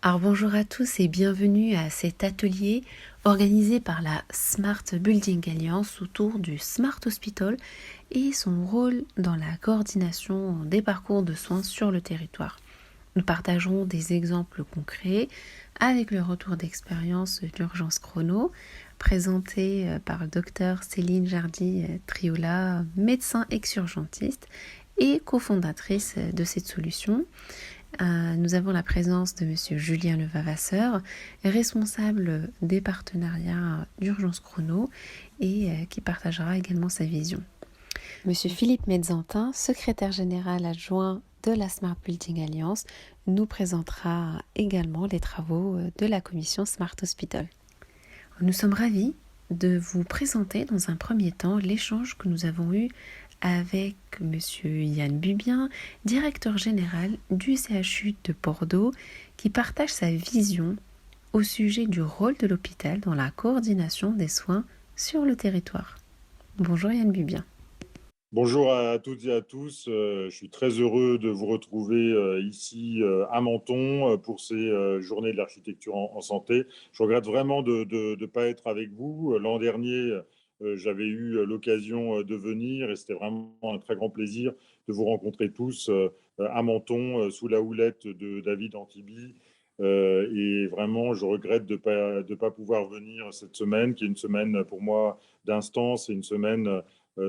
Alors bonjour à tous et bienvenue à cet atelier organisé par la Smart Building Alliance autour du Smart Hospital et son rôle dans la coordination des parcours de soins sur le territoire. Nous partagerons des exemples concrets avec le retour d'expérience d'urgence chrono présenté par le docteur Céline Jardy-Triola, médecin ex-urgentiste et cofondatrice de cette solution. Nous avons la présence de Monsieur Julien Levavasseur, responsable des partenariats d'urgence chrono et qui partagera également sa vision. Monsieur Philippe Metzantin, secrétaire général adjoint de la Smart Building Alliance, nous présentera également les travaux de la commission Smart Hospital. Nous sommes ravis de vous présenter dans un premier temps l'échange que nous avons eu avec Monsieur Yann Bubien, directeur général du CHU de Bordeaux, qui partage sa vision au sujet du rôle de l'hôpital dans la coordination des soins sur le territoire. Bonjour Yann Bubien. Bonjour à toutes et à tous. Je suis très heureux de vous retrouver ici à Menton pour ces journées de l'architecture en santé. Je regrette vraiment de ne pas être avec vous. L'an dernier, j'avais eu l'occasion de venir et c'était vraiment un très grand plaisir de vous rencontrer tous à Menton sous la houlette de David Antibi. Et vraiment, je regrette de de pas pouvoir venir cette semaine, qui est une semaine pour moi d'instance et une semaine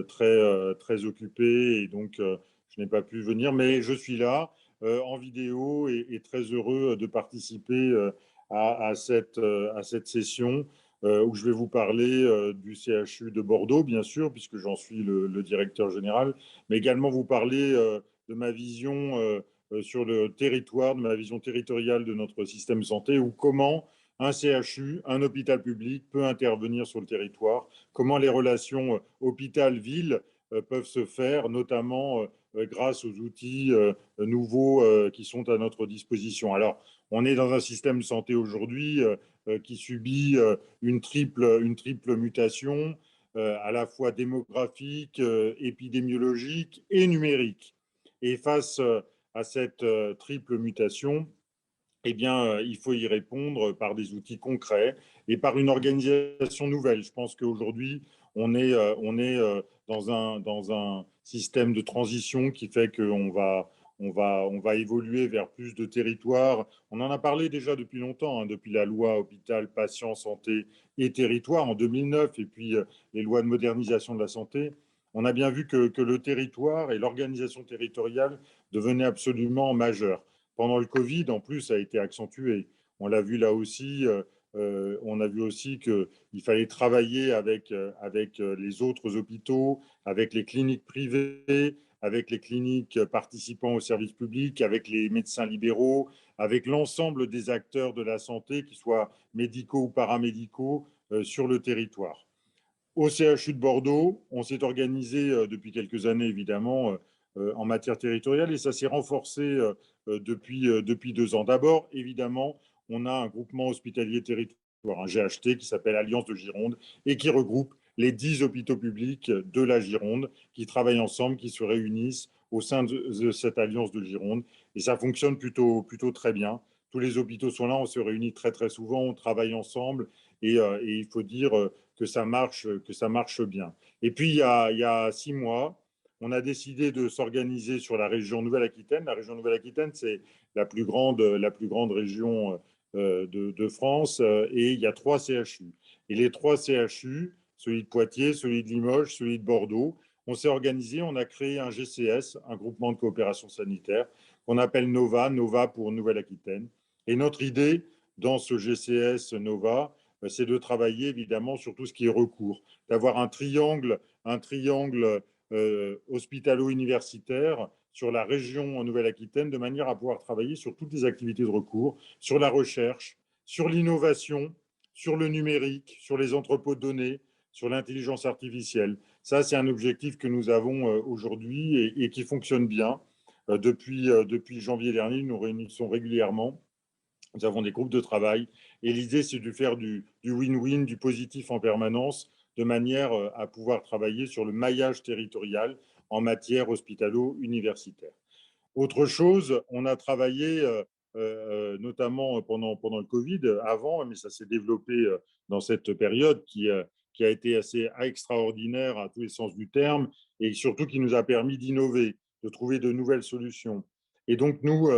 très occupé et donc je n'ai pas pu venir, mais je suis là en vidéo et très heureux de participer à cette session où je vais vous parler du CHU de Bordeaux, bien sûr, puisque j'en suis le directeur général, mais également vous parler de ma vision sur le territoire, de ma vision territoriale de notre système de santé, ou comment un CHU, un hôpital public, peut intervenir sur le territoire, comment les relations hôpital-ville peuvent se faire, notamment grâce aux outils nouveaux qui sont à notre disposition. Alors, on est dans un système de santé aujourd'hui qui subit une triple mutation, à la fois démographique, épidémiologique et numérique. Et face à cette triple mutation, eh bien, il faut y répondre par des outils concrets et par une organisation nouvelle. Je pense qu'aujourd'hui, on est dans un système de transition qui fait on va évoluer vers plus de territoires. On en a parlé déjà depuis longtemps, hein, depuis la loi hôpital, patient, santé et territoire en 2009, et puis les lois de modernisation de la santé. On a bien vu que le territoire et l'organisation territoriale devenaient absolument majeurs. Pendant le Covid, en plus, ça a été accentué. On l'a vu là aussi. On a vu aussi qu'il fallait travailler avec les autres hôpitaux, avec les cliniques privées, avec les cliniques participant au service public, avec les médecins libéraux, avec l'ensemble des acteurs de la santé, qu'ils soient médicaux ou paramédicaux, sur le territoire. Au CHU de Bordeaux, on s'est organisé depuis quelques années, évidemment, en matière territoriale et ça s'est renforcé depuis 2 ans. D'abord, évidemment, on a un groupement hospitalier territoire, un GHT qui s'appelle Alliance de Gironde et qui regroupe les 10 hôpitaux publics de la Gironde qui travaillent ensemble, qui se réunissent au sein de cette Alliance de Gironde. Et ça fonctionne plutôt très bien. Tous les hôpitaux sont là, on se réunit très souvent, on travaille ensemble et il faut dire que ça marche bien. Et puis, il y a 6 mois, on a décidé de s'organiser sur la région Nouvelle-Aquitaine. La région Nouvelle-Aquitaine, c'est la plus grande région de France et il y a 3 CHU. Et les 3 CHU, celui de Poitiers, celui de Limoges, celui de Bordeaux, on s'est organisé, on a créé un GCS, un groupement de coopération sanitaire, qu'on appelle NOVA, NOVA pour Nouvelle-Aquitaine. Et notre idée dans ce GCS NOVA, c'est de travailler évidemment sur tout ce qui est recours, d'avoir un triangle hospitalo-universitaire sur la région en Nouvelle-Aquitaine, de manière à pouvoir travailler sur toutes les activités de recours, sur la recherche, sur l'innovation, sur le numérique, sur les entrepôts de données, sur l'intelligence artificielle. Ça, c'est un objectif que nous avons aujourd'hui et qui fonctionne bien. Depuis janvier dernier, nous réunissons régulièrement. Nous avons des groupes de travail et l'idée, c'est de faire du win-win, du positif en permanence, de manière à pouvoir travailler sur le maillage territorial en matière hospitalo-universitaire. Autre chose, on a travaillé notamment pendant le Covid, avant, mais ça s'est développé dans cette période qui a été assez extraordinaire à tous les sens du terme, et surtout qui nous a permis d'innover, de trouver de nouvelles solutions. Et donc, nous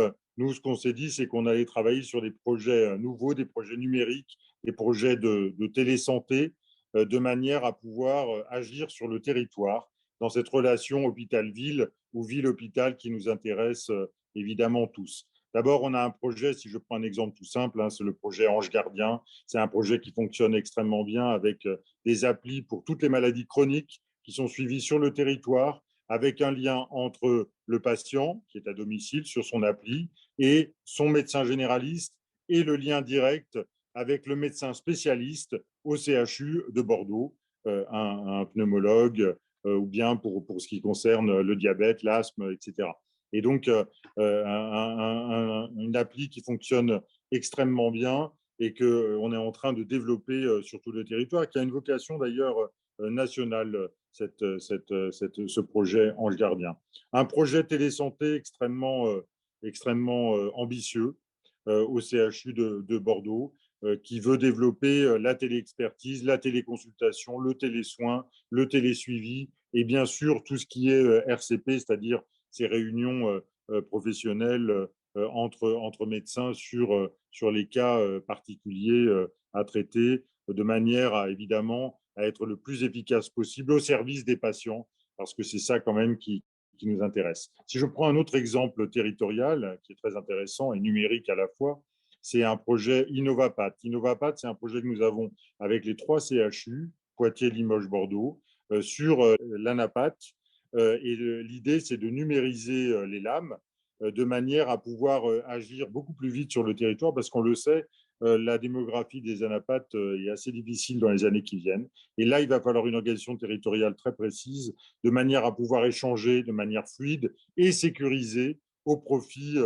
ce qu'on s'est dit, c'est qu'on allait travailler sur des projets nouveaux, des projets numériques, des projets de télésanté, de manière à pouvoir agir sur le territoire dans cette relation hôpital-ville ou ville-hôpital qui nous intéresse évidemment tous. D'abord, on a un projet, si je prends un exemple tout simple, c'est le projet Ange Gardien. C'est un projet qui fonctionne extrêmement bien avec des applis pour toutes les maladies chroniques qui sont suivies sur le territoire, avec un lien entre le patient qui est à domicile sur son appli et son médecin généraliste, et le lien direct avec le médecin spécialiste au CHU de Bordeaux, un pneumologue, ou bien pour ce qui concerne le diabète, l'asthme, etc. Et donc, une appli qui fonctionne extrêmement bien et qu'on est en train de développer sur tout le territoire, qui a une vocation d'ailleurs nationale, ce projet Ange Gardien. Un projet télésanté extrêmement ambitieux au CHU de Bordeaux, qui veut développer la téléexpertise, la téléconsultation, le télésoin, le télésuivi et bien sûr tout ce qui est RCP, c'est-à-dire ces réunions professionnelles entre médecins sur les cas particuliers à traiter, de manière à évidemment à être le plus efficace possible au service des patients, parce que c'est ça quand même qui nous intéresse. Si je prends un autre exemple territorial qui est très intéressant et numérique à la fois, c'est un projet Innovapat. Innovapat, c'est un projet que nous avons avec les 3 CHU, Poitiers, Limoges, Bordeaux, sur l'ANAPAT. Et l'idée, c'est de numériser les lames de manière à pouvoir agir beaucoup plus vite sur le territoire, parce qu'on le sait, la démographie des anapates est assez difficile dans les années qui viennent. Et là, il va falloir une organisation territoriale très précise, de manière à pouvoir échanger de manière fluide et sécurisée au profit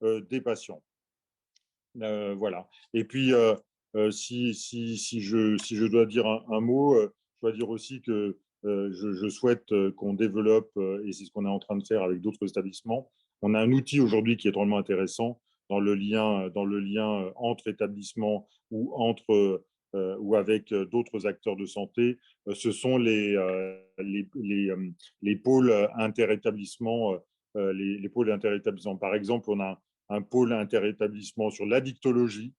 des patients. Voilà. Et puis, si je dois dire un mot, je dois dire aussi que je souhaite qu'on développe, et c'est ce qu'on est en train de faire avec d'autres établissements, on a un outil aujourd'hui qui est vraiment intéressant dans le lien entre établissements ou avec d'autres acteurs de santé. Ce sont les pôles interétablissements. Les pôles interétablissements. Par exemple, on a un pôle interétablissement sur l'addictologie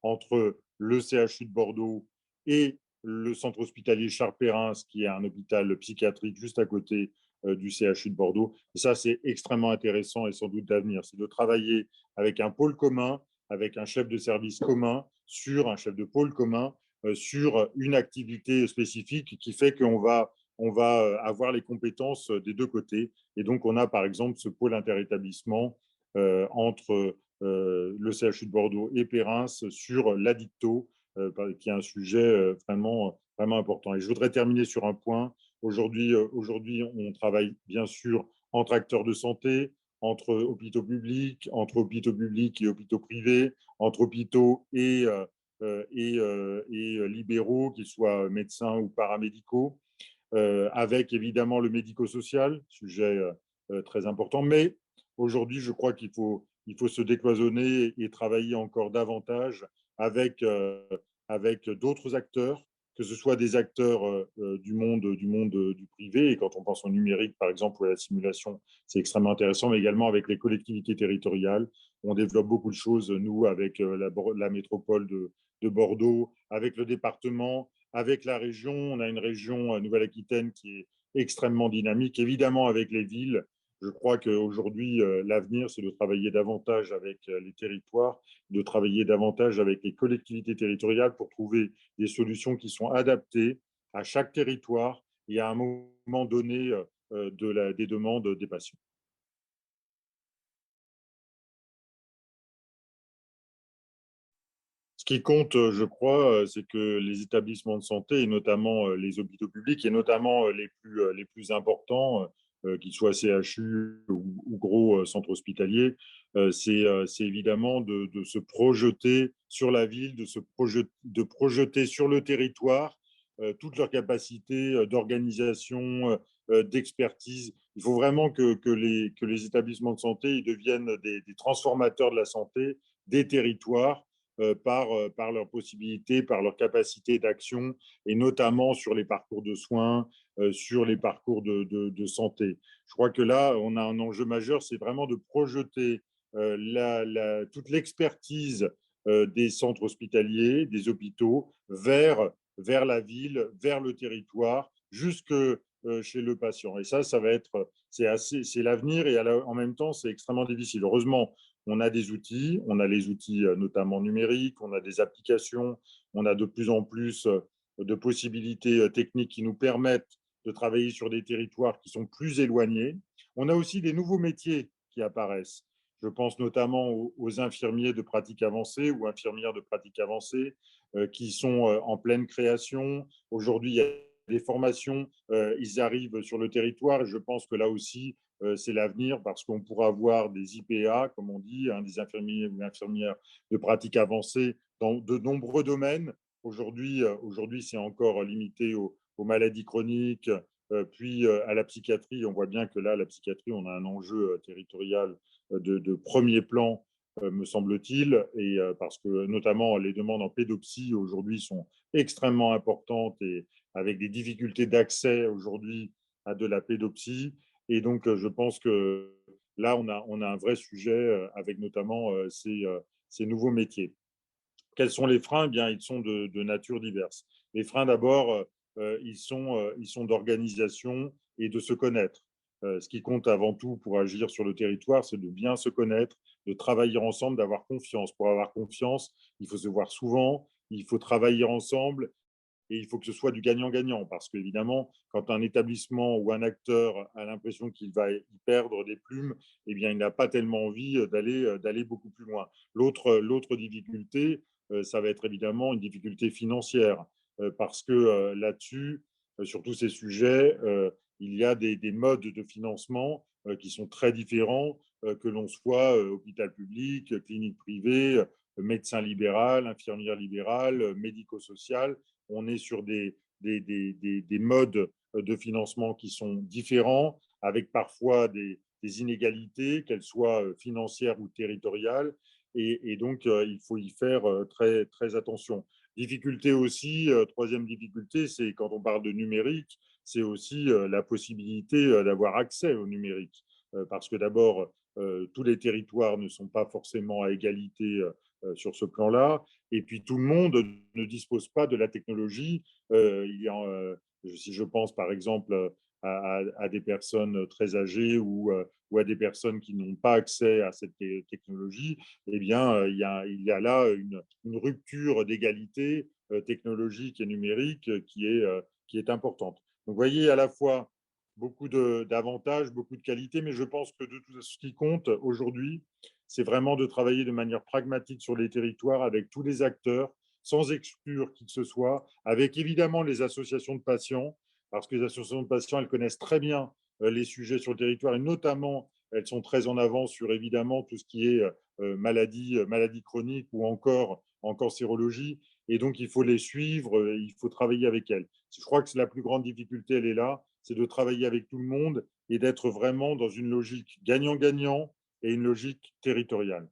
entre le CHU de Bordeaux et le centre hospitalier Charles-Perrin, qui est un hôpital psychiatrique juste à côté du CHU de Bordeaux. Et ça, c'est extrêmement intéressant et sans doute d'avenir. C'est de travailler avec un pôle commun, avec un chef de service commun, sur un chef de pôle commun, sur une activité spécifique qui fait on va avoir les compétences des deux côtés. Et donc, on a par exemple ce pôle interétablissement entre le CHU de Bordeaux et Perrin sur l'addicto, qui est un sujet vraiment important. Et je voudrais terminer sur un point. Aujourd'hui, on travaille bien sûr entre acteurs de santé, entre hôpitaux publics et hôpitaux privés, entre hôpitaux et libéraux, qu'ils soient médecins ou paramédicaux, avec évidemment le médico-social, sujet très important. Mais aujourd'hui, je crois il faut se décloisonner et travailler encore davantage avec d'autres acteurs, que ce soit des acteurs du monde du privé, et quand on pense au numérique, par exemple, ou à la simulation, c'est extrêmement intéressant, mais également avec les collectivités territoriales. On développe beaucoup de choses, nous, avec la métropole de Bordeaux, avec le département, avec la région. On a une région Nouvelle-Aquitaine qui est extrêmement dynamique, évidemment avec les villes. Je crois qu'aujourd'hui, l'avenir, c'est de travailler davantage avec les territoires, de travailler davantage avec les collectivités territoriales pour trouver des solutions qui sont adaptées à chaque territoire et à un moment donné des demandes des patients. Ce qui compte, je crois, c'est que les établissements de santé, et notamment les hôpitaux publics, et notamment les plus importants, qu'ils soient CHU ou gros centres hospitaliers, c'est évidemment de se projeter sur la ville, de projeter sur le territoire toutes leurs capacités d'organisation, d'expertise. Il faut vraiment que les établissements de santé ils deviennent des transformateurs de la santé des territoires par leurs possibilités, par leur capacité d'action, et notamment sur les parcours de soins, sur les parcours de santé. Je crois que là, on a un enjeu majeur, c'est vraiment de projeter toute l'expertise des centres hospitaliers, des hôpitaux, vers la ville, vers le territoire, jusque chez le patient. Et ça va être, c'est l'avenir, et en même temps, c'est extrêmement difficile. Heureusement, on a des outils, on a les outils notamment numériques, on a des applications, on a de plus en plus de possibilités techniques qui nous permettent de travailler sur des territoires qui sont plus éloignés. On a aussi des nouveaux métiers qui apparaissent. Je pense notamment aux infirmiers de pratique avancée ou infirmières de pratique avancée qui sont en pleine création. Aujourd'hui, il y a des formations, ils arrivent sur le territoire, et je pense que là aussi, c'est l'avenir, parce qu'on pourra avoir des IPA, comme on dit, hein, des infirmiers ou infirmières de pratique avancée dans de nombreux domaines. Aujourd'hui, c'est encore limité aux maladies chroniques, puis à la psychiatrie. On voit bien que là, la psychiatrie, on a un enjeu territorial de premier plan, me semble-t-il, et parce que notamment les demandes en pédopsie aujourd'hui sont extrêmement importantes, et avec des difficultés d'accès aujourd'hui à de la pédopsie. Et donc, je pense que là, on a un vrai sujet avec notamment ces nouveaux métiers. Quels sont les freins? Eh bien, ils sont de nature diverse. Les freins, d'abord, ils sont d'organisation et de se connaître. Ce qui compte avant tout pour agir sur le territoire, c'est de bien se connaître, de travailler ensemble, d'avoir confiance. Pour avoir confiance, il faut se voir souvent, il faut travailler ensemble, et il faut que ce soit du gagnant-gagnant, parce qu'évidemment, quand un établissement ou un acteur a l'impression qu'il va y perdre des plumes, eh bien, il n'a pas tellement envie d'aller beaucoup plus loin. L'autre difficulté, ça va être évidemment une difficulté financière, parce que là-dessus, sur tous ces sujets, il y a des modes de financement qui sont très différents, que l'on soit hôpital public, clinique privée, médecin libéral, infirmière libérale, médico-social. On est sur des modes de financement qui sont différents, avec parfois des inégalités, qu'elles soient financières ou territoriales. Et donc, il faut y faire très, très attention. Difficulté aussi, troisième difficulté, c'est quand on parle de numérique, c'est aussi la possibilité d'avoir accès au numérique. Parce que d'abord, tous les territoires ne sont pas forcément à égalité sur ce plan-là. Et puis, tout le monde ne dispose pas de la technologie. Si je pense par exemple à des personnes très âgées ou à des personnes qui n'ont pas accès à cette technologie, eh bien, il y a là une rupture d'égalité technologique et numérique qui est importante. Donc, vous voyez, à la fois beaucoup d'avantages, beaucoup de qualités, mais je pense que de tout ce qui compte aujourd'hui, c'est vraiment de travailler de manière pragmatique sur les territoires avec tous les acteurs, sans exclure qui que ce soit, avec évidemment les associations de patients, parce que les associations de patients, elles connaissent très bien les sujets sur le territoire, et notamment, elles sont très en avance sur évidemment tout ce qui est maladie chronique ou en cancérologie. Et donc, il faut les suivre, il faut travailler avec elles. Je crois que c'est la plus grande difficulté, elle est là, c'est de travailler avec tout le monde et d'être vraiment dans une logique gagnant-gagnant et une logique territoriale.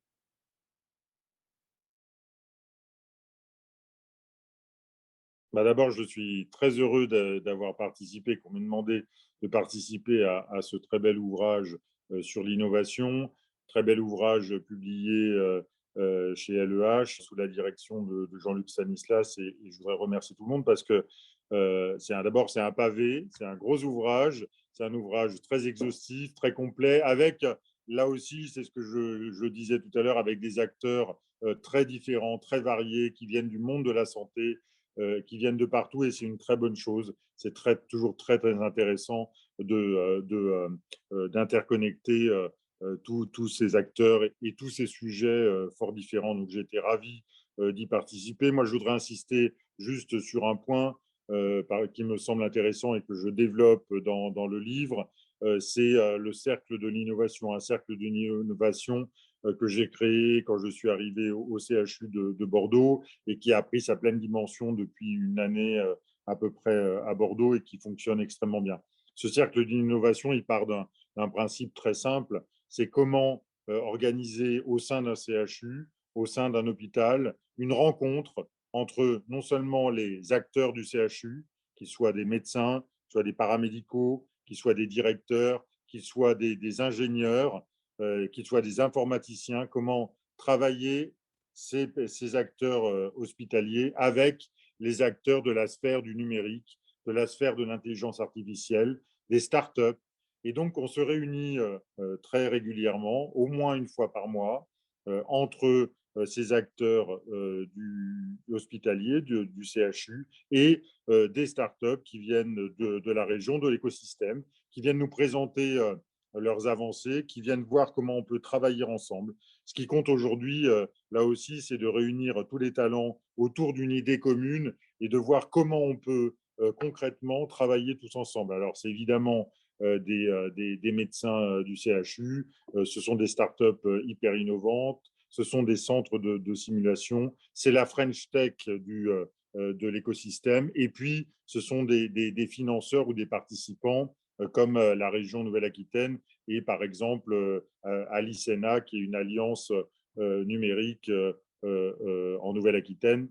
Bah, d'abord, je suis très heureux d'avoir participé, qu'on m'ait demandé de participer à ce très bel ouvrage sur l'innovation, très bel ouvrage publié chez LEH sous la direction de Jean-Luc Stanislas, et je voudrais remercier tout le monde parce que d'abord, c'est un pavé, c'est un gros ouvrage, c'est un ouvrage très exhaustif, très complet, avec, là aussi, c'est ce que je disais tout à l'heure, avec des acteurs très différents, très variés, qui viennent du monde de la santé, qui viennent de partout, et c'est une très bonne chose. C'est toujours très, très intéressant d'interconnecter tous ces acteurs et tous ces sujets fort différents. Donc, j'ai été ravi d'y participer. Moi, je voudrais insister juste sur un point qui me semble intéressant et que je développe dans le livre, c'est le cercle de l'innovation, un cercle d'innovation que j'ai créé quand je suis arrivé au CHU de Bordeaux, et qui a pris sa pleine dimension depuis une année à peu près à Bordeaux, et qui fonctionne extrêmement bien. Ce cercle d'innovation, il part d'un principe très simple, c'est comment organiser au sein d'un CHU au sein d'un hôpital, une rencontre entre non seulement les acteurs du CHU, qu'ils soient des médecins, soit des paramédicaux, qu'ils soient des directeurs, qu'ils soient des ingénieurs, qu'ils soient des informaticiens, comment travailler ces acteurs hospitaliers avec les acteurs de la sphère du numérique, de la sphère de l'intelligence artificielle, des startups. Et donc, on se réunit très régulièrement, au moins une fois par mois, entre ces acteurs hospitaliers, du CHU, et des startups qui viennent de la région, de l'écosystème, qui viennent nous présenter leurs avancées, qui viennent voir comment on peut travailler ensemble. Ce qui compte aujourd'hui, là aussi, c'est de réunir tous les talents autour d'une idée commune et de voir comment on peut concrètement travailler tous ensemble. Alors, c'est évidemment des médecins du CHU, ce sont des startups hyper innovantes, ce sont des centres de simulation, c'est la French Tech de l'écosystème, et puis ce sont des financeurs ou des participants comme la région Nouvelle-Aquitaine et par exemple Alicena, qui est une alliance numérique en Nouvelle-Aquitaine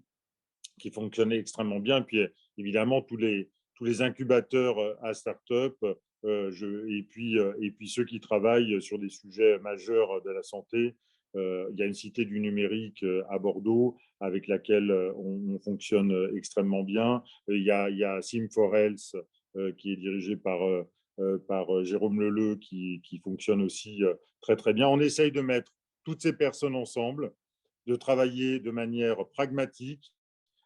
qui fonctionnait extrêmement bien. Et puis évidemment, tous les incubateurs à start-up et puis ceux qui travaillent sur des sujets majeurs de la santé. Il y a une cité du numérique à Bordeaux avec laquelle on fonctionne extrêmement bien. Il y a Sim4Health qui est dirigé par Jérôme Leleu qui fonctionne aussi très très bien. On essaye de mettre toutes ces personnes ensemble, de travailler de manière pragmatique,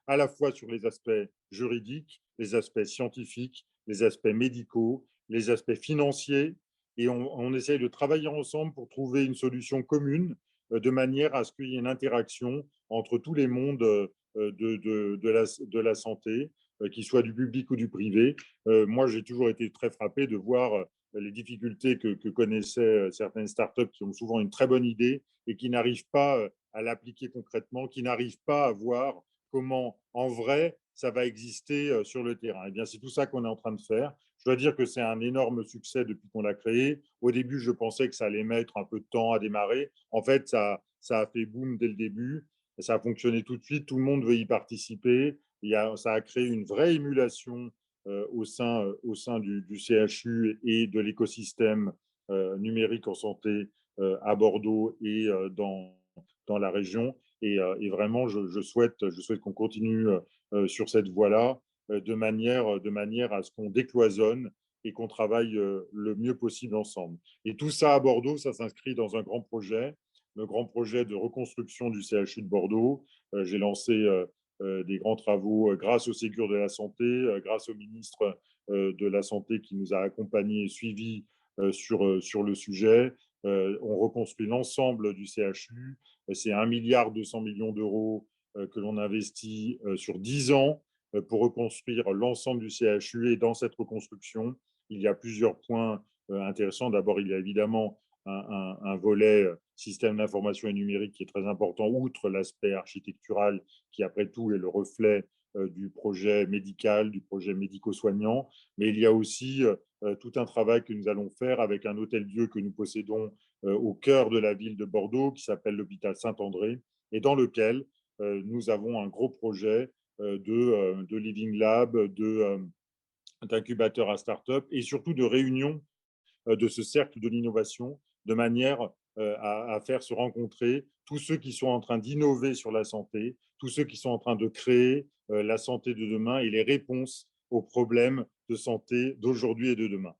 à la fois sur les aspects juridiques, les aspects scientifiques, les aspects médicaux, les aspects financiers, et on essaye de travailler ensemble pour trouver une solution commune de manière à ce qu'il y ait une interaction entre tous les mondes de la santé, qu'ils soient du public ou du privé. Moi, j'ai toujours été très frappé de voir les difficultés que connaissaient certaines startups qui ont souvent une très bonne idée et qui n'arrivent pas à l'appliquer concrètement, qui n'arrivent pas à voir comment, en vrai, ça va exister sur le terrain. Eh bien, c'est tout ça qu'on est en train de faire. Je dois dire que c'est un énorme succès depuis qu'on l'a créé. Au début, je pensais que ça allait mettre un peu de temps à démarrer. En fait, ça a fait boom dès le début. Ça a fonctionné tout de suite. Tout le monde veut y participer. Ça a créé une vraie émulation au sein du CHU et de l'écosystème numérique en santé à Bordeaux et dans la région. Et vraiment, je souhaite qu'on continue sur cette voie-là de manière à ce qu'on décloisonne et qu'on travaille le mieux possible ensemble. Et tout ça à Bordeaux, ça s'inscrit dans un grand projet, le grand projet de reconstruction du CHU de Bordeaux. J'ai lancé des grands travaux grâce au Ségur de la Santé, grâce au ministre de la Santé qui nous a accompagnés et suivis sur le sujet. On reconstruit l'ensemble du CHU. C'est 1,2 milliard d'euros que l'on investit sur 10 ans pour reconstruire l'ensemble du CHU. Et dans cette reconstruction, il y a plusieurs points intéressants. D'abord, il y a évidemment un volet système d'information et numérique qui est très important, outre l'aspect architectural qui, après tout, est le reflet du projet médical, du projet médico-soignant. Mais il y a aussi tout un travail que nous allons faire avec un hôtel-dieu que nous possédons au cœur de la ville de Bordeaux, qui s'appelle l'hôpital Saint-André, et dans lequel nous avons un gros projet de Living Lab, d'incubateur à start-up et surtout de réunion de ce cercle de l'innovation de manière à faire se rencontrer tous ceux qui sont en train d'innover sur la santé, tous ceux qui sont en train de créer la santé de demain et les réponses aux problèmes de santé d'aujourd'hui et de demain.